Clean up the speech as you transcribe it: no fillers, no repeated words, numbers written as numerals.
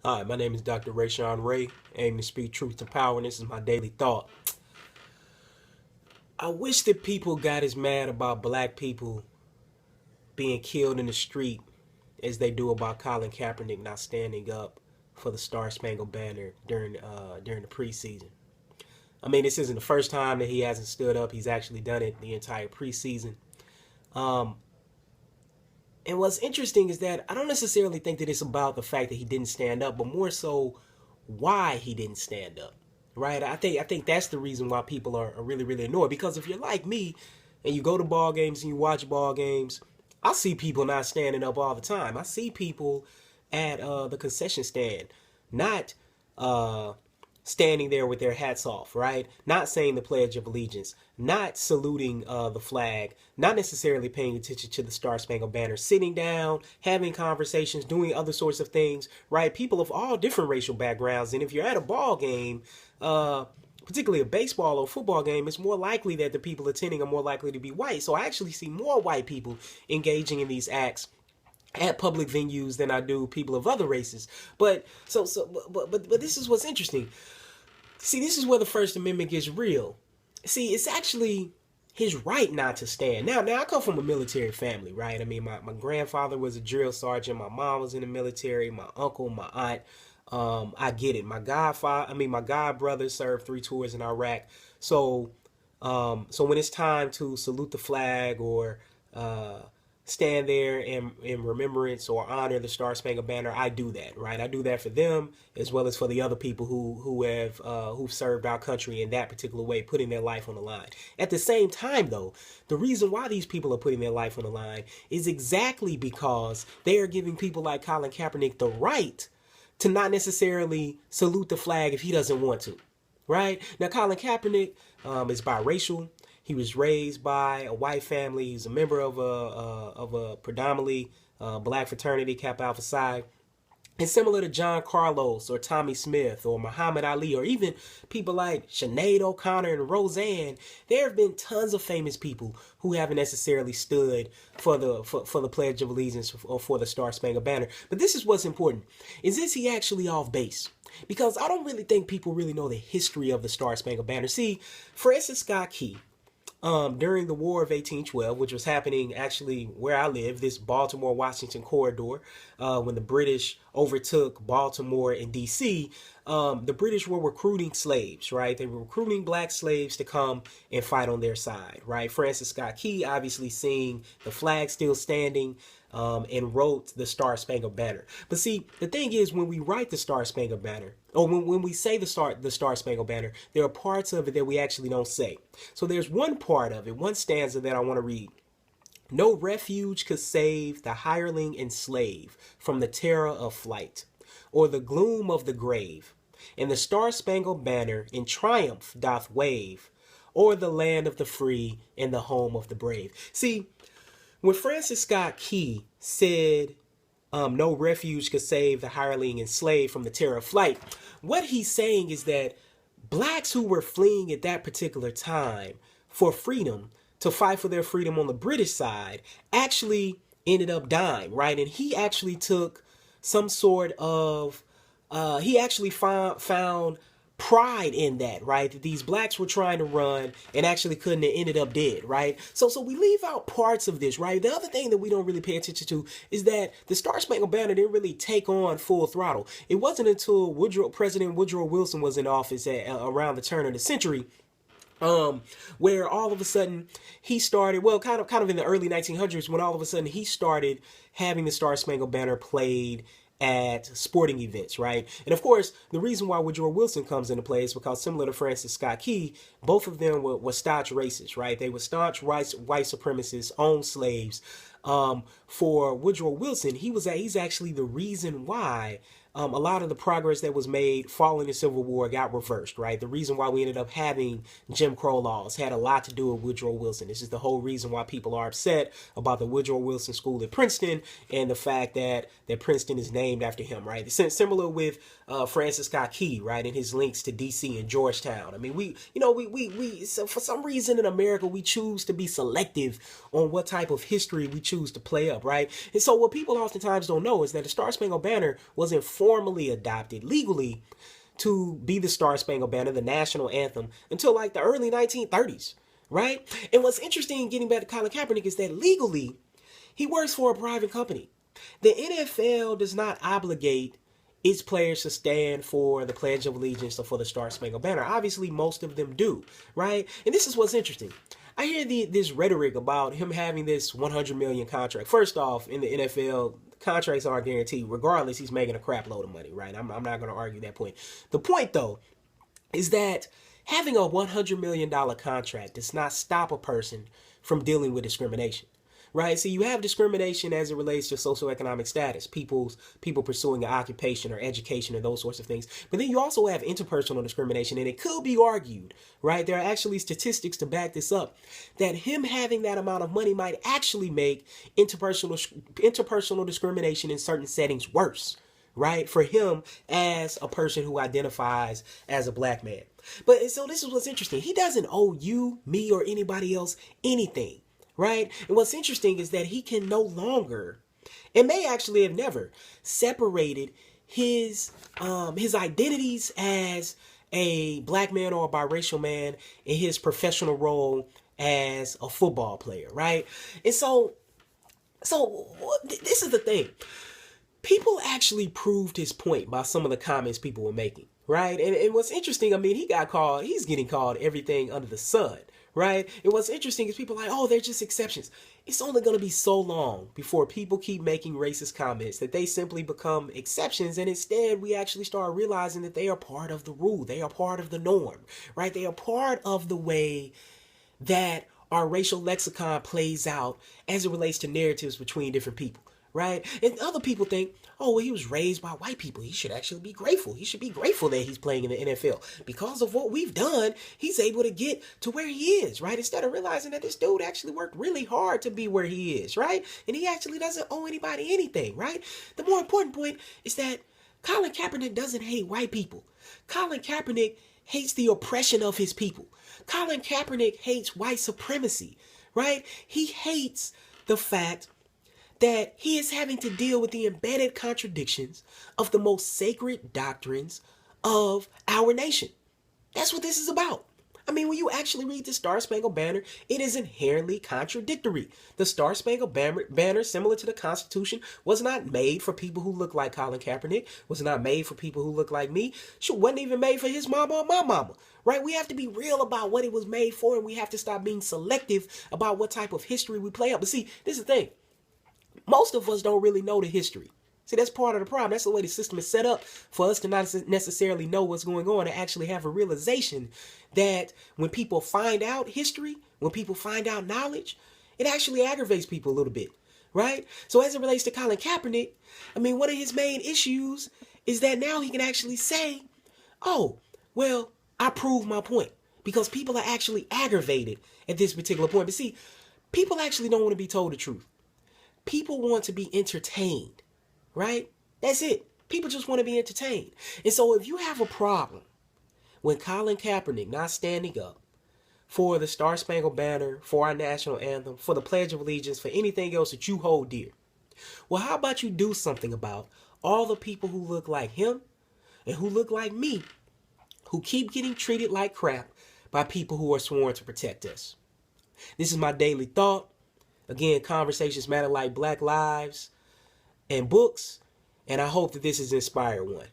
Hi, my name is Dr. Rayshawn Ray, aiming to speak truth to power, and this is my daily thought. I wish that people got as mad about black people being killed in the street as they do about Colin Kaepernick not standing up for the Star Spangled Banner during the preseason. I mean, this isn't the first time that he hasn't stood up. He's actually done it the entire preseason. Um, and what's interesting is that I don't necessarily think that it's about the fact that he didn't stand up, but more so why he didn't stand up. Right? I think that's the reason why people are really, really annoyed. Because if you're like me and you go to ball games and you watch ball games, I see people not standing up all the time. I see people at the concession stand not uh, standing there with their hats off, right? Not saying the Pledge of Allegiance, not saluting the flag, not necessarily paying attention to the Star Spangled Banner, sitting down, having conversations, doing other sorts of things, right? People of all different racial backgrounds. And if you're at a ball game, particularly a baseball or football game, it's more likely that the people attending are more likely to be white. So I actually see more white people engaging in these acts at public venues than I do people of other races. But this is what's interesting. See, this is where the First Amendment gets real. See, it's actually his right not to stand. Now I come from a military family, right? I mean, my grandfather was a drill sergeant. My mom was in the military. My uncle, my aunt. I get it. My god brother served 3 tours in Iraq. So when it's time to salute the flag or stand there in remembrance or honor the Star Spangled Banner, I do that, right? I do that for them as well as for the other people who've served our country in that particular way, putting their life on the line. At the same time, though, the reason why these people are putting their life on the line is exactly because they are giving people like Colin Kaepernick the right to not necessarily salute the flag if he doesn't want to, right? Now, Colin Kaepernick is biracial. He was raised by a white family. He's a member of a predominantly black fraternity, Kappa Alpha Psi. And similar to John Carlos or Tommy Smith or Muhammad Ali or even people like Sinead O'Connor and Roseanne, there have been tons of famous people who haven't necessarily stood for the Pledge of Allegiance or for the Star Spangled Banner. But this is what's important. Is he actually off base? Because I don't really think people really know the history of the Star Spangled Banner. See, Francis Scott Key, during the War of 1812, which was happening actually where I live, this Baltimore-Washington corridor, when the British overtook Baltimore and D.C., the British were recruiting slaves, right? They were recruiting black slaves to come and fight on their side, right? Francis Scott Key, obviously seeing the flag still standing, and wrote the Star Spangled Banner. But see, the thing is, when we write the Star Spangled Banner, or when we say the Star Spangled Banner, there are parts of it that we actually don't say. So there's one part of it, one stanza that I want to read. No refuge could save the hireling and slave from the terror of flight, or the gloom of the grave. And the Star Spangled Banner in triumph doth wave, o'er the land of the free and the home of the brave. See, when Francis Scott Key said no refuge could save the hireling and slave from the terror of flight, what he's saying is that blacks who were fleeing at that particular time for freedom, to fight for their freedom on the British side, actually ended up dying, right? And he actually took some sort of, he actually found pride in that, right? That these blacks were trying to run and actually couldn't and ended up dead, right? So we leave out parts of this, right? The other thing that we don't really pay attention to is that the Star Spangled Banner didn't really take on full throttle. It wasn't until President Woodrow Wilson was in office around the turn of the century, where all of a sudden he started, well, kind of in the early 1900s, when all of a sudden he started having the Star Spangled Banner played at sporting events, right? And of course, the reason why Woodrow Wilson comes into play is because, similar to Francis Scott Key, both of them were staunch racists, right? They were staunch white supremacists, owned slaves. For Woodrow Wilson, he's actually the reason why a lot of the progress that was made following the Civil War got reversed, right? The reason why we ended up having Jim Crow laws had a lot to do with Woodrow Wilson. This is the whole reason why people are upset about the Woodrow Wilson School at Princeton and the fact that Princeton is named after him, right? It's similar with Francis Scott Key, right, and his links to D.C. and Georgetown. I mean, so for some reason in America, we choose to be selective on what type of history we choose to play up, right? And so what people oftentimes don't know is that the Star Spangled Banner was in formally adopted legally to be the Star Spangled Banner, the national anthem, until like the early 1930s, right? And what's interesting, getting back to Colin Kaepernick, is that legally, he works for a private company. The NFL does not obligate its players to stand for the Pledge of Allegiance or for the Star Spangled Banner. Obviously, most of them do, right? And this is what's interesting. I hear this rhetoric about him having this $100 million contract. First off, in the NFL, contracts aren't guaranteed. Regardless, he's making a crap load of money, right? I'm not going to argue that point. The point, though, is that having a $100 million contract does not stop a person from dealing with discrimination. Right, so you have discrimination as it relates to socioeconomic status, people pursuing an occupation or education or those sorts of things. But then you also have interpersonal discrimination, and it could be argued, right? There are actually statistics to back this up, that him having that amount of money might actually make interpersonal discrimination in certain settings worse, right? For him as a person who identifies as a black man. But so this is what's interesting. He doesn't owe you, me, or anybody else anything. Right? And what's interesting is that he can no longer, and may actually have never, separated his identities as a black man or a biracial man in his professional role as a football player, right? And so this is the thing. People actually proved his point by some of the comments people were making, right? And what's interesting, I mean, he's getting called everything under the sun. Right? And what's interesting is people are like, oh, they're just exceptions. It's only going to be so long before people keep making racist comments that they simply become exceptions. And instead, we actually start realizing that they are part of the rule. They are part of the norm, right? They are part of the way that our racial lexicon plays out as it relates to narratives between different people. Right? And other people think, oh, well, he was raised by white people. He should actually be grateful. He should be grateful that he's playing in the NFL. Because of what we've done, he's able to get to where he is, right? Instead of realizing that this dude actually worked really hard to be where he is, right? And he actually doesn't owe anybody anything, right? The more important point is that Colin Kaepernick doesn't hate white people. Colin Kaepernick hates the oppression of his people. Colin Kaepernick hates white supremacy, right? He hates the fact that he is having to deal with the embedded contradictions of the most sacred doctrines of our nation. That's what this is about. I mean, when you actually read the Star Spangled Banner, it is inherently contradictory. The Star Spangled Banner, similar to the Constitution, was not made for people who look like Colin Kaepernick, was not made for people who look like me, wasn't even made for his mama or my mama, right? We have to be real about what it was made for, and we have to stop being selective about what type of history we play out. But see, this is the thing. Most of us don't really know the history. See, that's part of the problem. That's the way the system is set up for us to not necessarily know what's going on and actually have a realization that when people find out history, when people find out knowledge, it actually aggravates people a little bit, right? So as it relates to Colin Kaepernick, I mean, one of his main issues is that now he can actually say, oh, well, I proved my point, because people are actually aggravated at this particular point. But see, people actually don't want to be told the truth. People want to be entertained, right? That's it. People just want to be entertained. And so if you have a problem when Colin Kaepernick not standing up for the Star Spangled Banner, for our national anthem, for the Pledge of Allegiance, for anything else that you hold dear, well, how about you do something about all the people who look like him and who look like me, who keep getting treated like crap by people who are sworn to protect us? This is my daily thought. Again, conversations matter like Black lives and books, and I hope that this has inspired one.